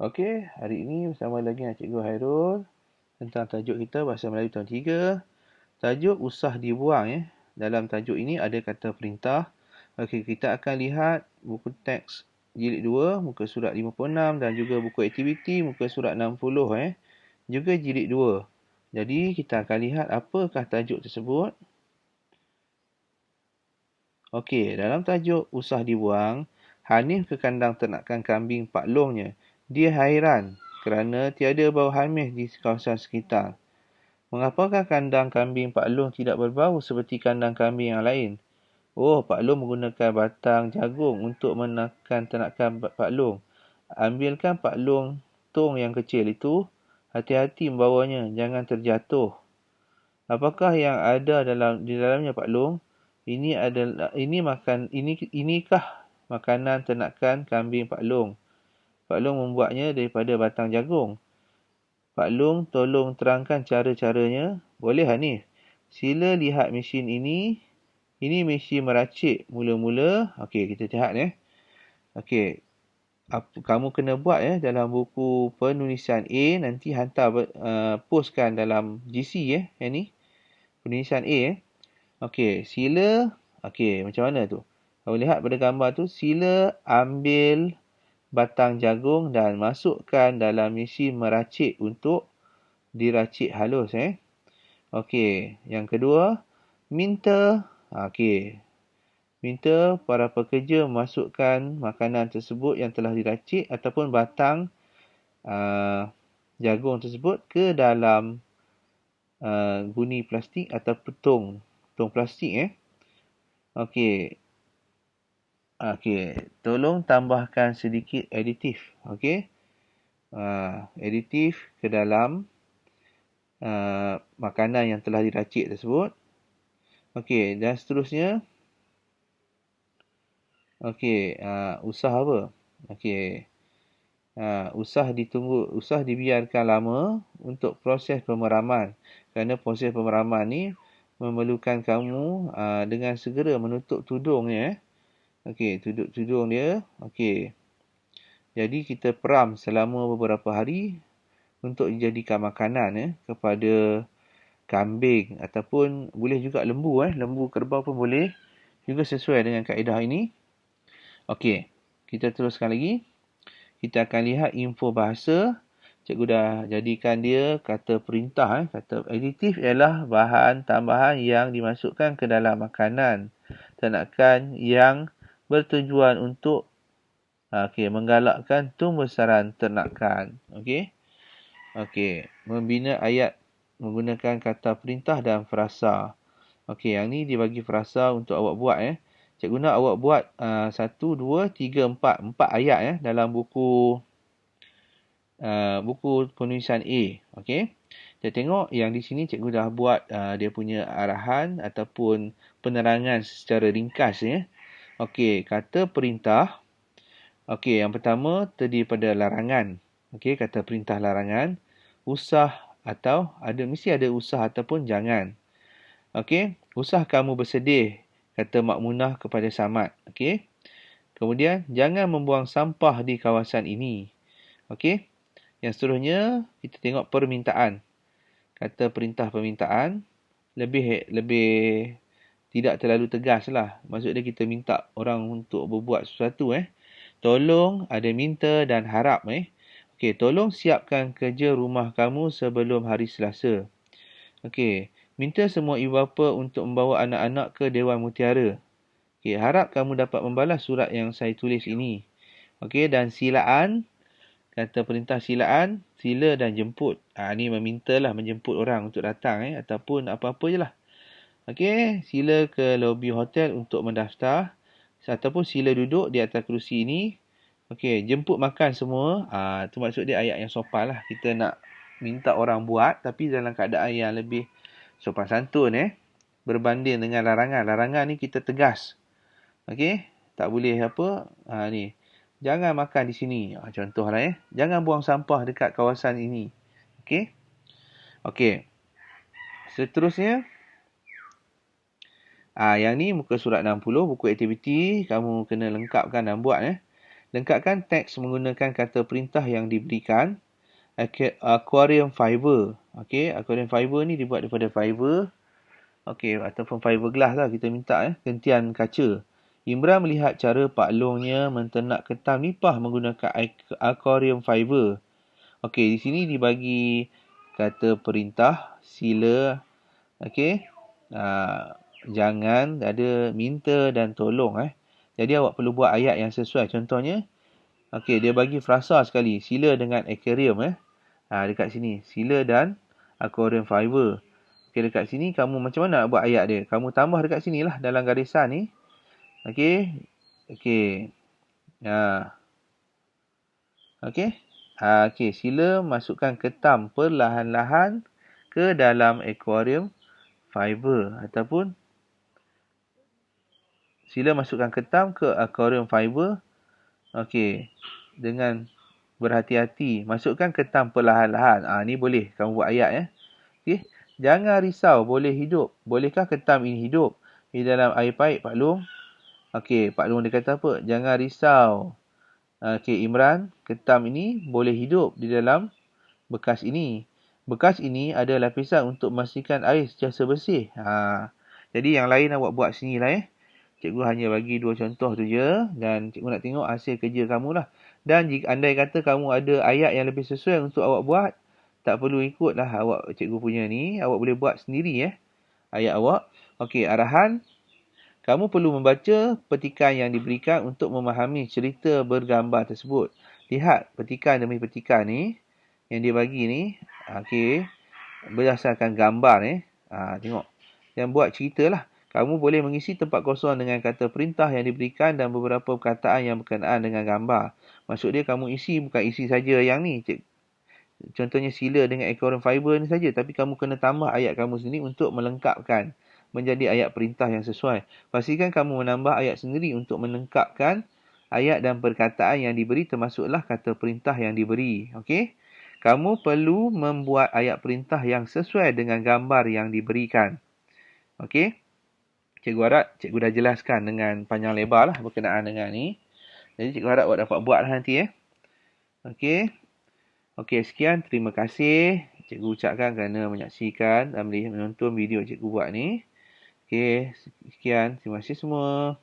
Okey, hari ini bersama lagi dengan Cikgu Hairul tentang tajuk kita Bahasa Melayu tahun 3. Tajuk usah dibuang ya. Dalam tajuk ini ada kata perintah. Okey, kita akan lihat buku teks jilid 2, muka surat 56 dan juga buku aktiviti muka surat 60 juga jilid 2. Jadi kita akan lihat apakah tajuk tersebut. Okey, dalam tajuk usah dibuang, Hanif ke kandang ternakan kambing Pak Longnya. Dia hairan kerana tiada bau hamis di kawasan sekitar. Mengapakah kandang kambing Pak Long tidak berbau seperti kandang kambing yang lain? Oh, Pak Long menggunakan batang jagung untuk menekan ternakan Pak Long. Ambilkan Pak Long tong yang kecil itu. Hati-hati membawanya, jangan terjatuh. Apakah yang ada di dalamnya Pak Long? Inikah makanan ternakan kambing Pak Long? Pak Long membuatnya daripada batang jagung. Pak Long, tolong terangkan cara-caranya. Boleh, Hanif? Sila lihat mesin ini. Ini mesin meracik. Mula-mula, okey, kita lihat ya. Okey, kamu kena buat dalam buku penulisan A. Nanti hantar postkan dalam GC yang ni. Penulisan A Okey, sila. Okey, macam mana tu? Kamu lihat pada gambar tu, sila ambil batang jagung dan masukkan dalam mesin meracik untuk diracik halus Okey, yang kedua, minta para pekerja memasukkan makanan tersebut yang telah diracik ataupun batang jagung tersebut ke dalam guni plastik ataupun tong plastik Okey. Tolong tambahkan sedikit aditif. Okey. Aditif ke dalam makanan yang telah diracik tersebut. Okey, dan seterusnya. Okey, usah apa? Okey. Usah dibiarkan lama untuk proses pemeraman. Kerana proses pemeraman ni memerlukan kamu dengan segera menutup tudungnya. Okey, tutup tudung dia. Okey. Jadi kita peram selama beberapa hari untuk dijadikan makanan kepada kambing ataupun boleh juga lembu lembu kerbau pun boleh. Juga sesuai dengan kaedah ini. Okey, kita teruskan lagi. Kita akan lihat info bahasa. Cikgu dah jadikan dia kata perintah. Kata aditif ialah bahan tambahan yang dimasukkan ke dalam makanan ternakan yang bertujuan untuk menggalakkan tumbesaran ternakan. Okey. Membina ayat menggunakan kata perintah dan frasa. Okey, yang ni dibagi frasa untuk awak buat Cikgu nak awak buat 1, 2, 3, 4 ayat dalam buku penulisan A. Okey. Kita tengok yang di sini cikgu dah buat dia punya arahan ataupun penerangan secara ringkas Okey, kata perintah. Okey, yang pertama terdiri pada larangan. Okey, kata perintah larangan. Usah atau mesti ada usah ataupun jangan. Okey, usah kamu bersedih, kata Mak Munah kepada Samad. Okey. Kemudian, jangan membuang sampah di kawasan ini. Okey. Yang seterusnya, kita tengok permintaan. Kata perintah permintaan lebih tidak terlalu tegas lah. Maksudnya kita minta orang untuk berbuat sesuatu Tolong, ada minta dan harap Okey, tolong siapkan kerja rumah kamu sebelum hari Selasa. Okey, minta semua ibu bapa untuk membawa anak-anak ke Dewan Mutiara. Okey, harap kamu dapat membalas surat yang saya tulis ini. Okey, dan silaan, kata perintah silaan, sila dan jemput. Ni memintalah menjemput orang untuk datang ataupun apa-apa je lah. Okey, sila ke lobi hotel untuk mendaftar. Ataupun sila duduk di atas kerusi ini. Okey, jemput makan semua. Itu maksud dia ayat yang sopan lah. Kita nak minta orang buat tapi dalam keadaan yang lebih sopan santun berbanding dengan larangan. Larangan ni kita tegas. Okey, tak boleh ni. Jangan makan di sini. Contohlah Jangan buang sampah dekat kawasan ini. Okey. Okey. Seterusnya yang ni muka surat 60 buku aktiviti kamu kena lengkapkan dan buat Lengkapkan teks menggunakan kata perintah yang diberikan. Aquarium fiber. Okey, aquarium fiber ni dibuat daripada fiber. Okey, ataupun fiberglass lah kita minta gentian kaca. Imran melihat cara Pak Longnya menternak ketam nipah menggunakan aquarium fiber. Okey, di sini dibagi kata perintah, sila, okey. Jangan, ada minta dan tolong Jadi awak perlu buat ayat yang sesuai. Contohnya, okey, dia bagi frasa sekali, sila dengan aquarium dekat sini, sila dan aquarium fiber. Okey, dekat sini kamu macam mana nak buat ayat dia? Kamu tambah dekat sini lah dalam garisan ni. Okey. Okey. Okey. Okey, sila masukkan ketam perlahan-lahan ke dalam aquarium fiber ataupun sila masukkan ketam ke aquarium fiber. Okey, dengan berhati-hati. Masukkan ketam perlahan-lahan. Ni boleh kamu buat ayat Okey. Jangan risau, boleh hidup. Bolehkah ketam ini hidup di dalam air paip, Pak Long? Okey, Pak Long dia kata apa? Jangan risau. Okey, Imran, ketam ini boleh hidup di dalam bekas ini. Bekas ini ada lapisan untuk memastikan air sentiasa bersih. Jadi yang lain awak buat sini lah Cikgu hanya bagi 2 contoh tu je dan cikgu nak tengok hasil kerja kamu lah. Dan jika andai kata kamu ada ayat yang lebih sesuai untuk awak buat, tak perlu ikutlah cikgu punya ni, awak boleh buat sendiri ayat awak. Okey, arahan. Kamu perlu membaca petikan yang diberikan untuk memahami cerita bergambar tersebut. Lihat petikan demi petikan ni yang dia bagi ni. Okey, berdasarkan gambar tengok. Dan buat ceritalah. Kamu boleh mengisi tempat kosong dengan kata perintah yang diberikan dan beberapa perkataan yang berkenaan dengan gambar. Maksud dia kamu isi bukan isi saja yang ni. Contohnya sila dengan aquarium fiber ni saja. Tapi kamu kena tambah ayat kamu sendiri untuk melengkapkan menjadi ayat perintah yang sesuai. Pastikan kamu menambah ayat sendiri untuk melengkapkan ayat dan perkataan yang diberi termasuklah kata perintah yang diberi. Okey? Kamu perlu membuat ayat perintah yang sesuai dengan gambar yang diberikan. Okey? Cikgu harap cikgu dah jelaskan dengan panjang lebar lah berkenaan dengan ni. Jadi cikgu harap awak dapat buat lah nanti Okey. Okey, sekian. Terima kasih cikgu ucapkan kerana menyaksikan dan menonton video cikgu buat ni. Okey, sekian. Terima kasih semua.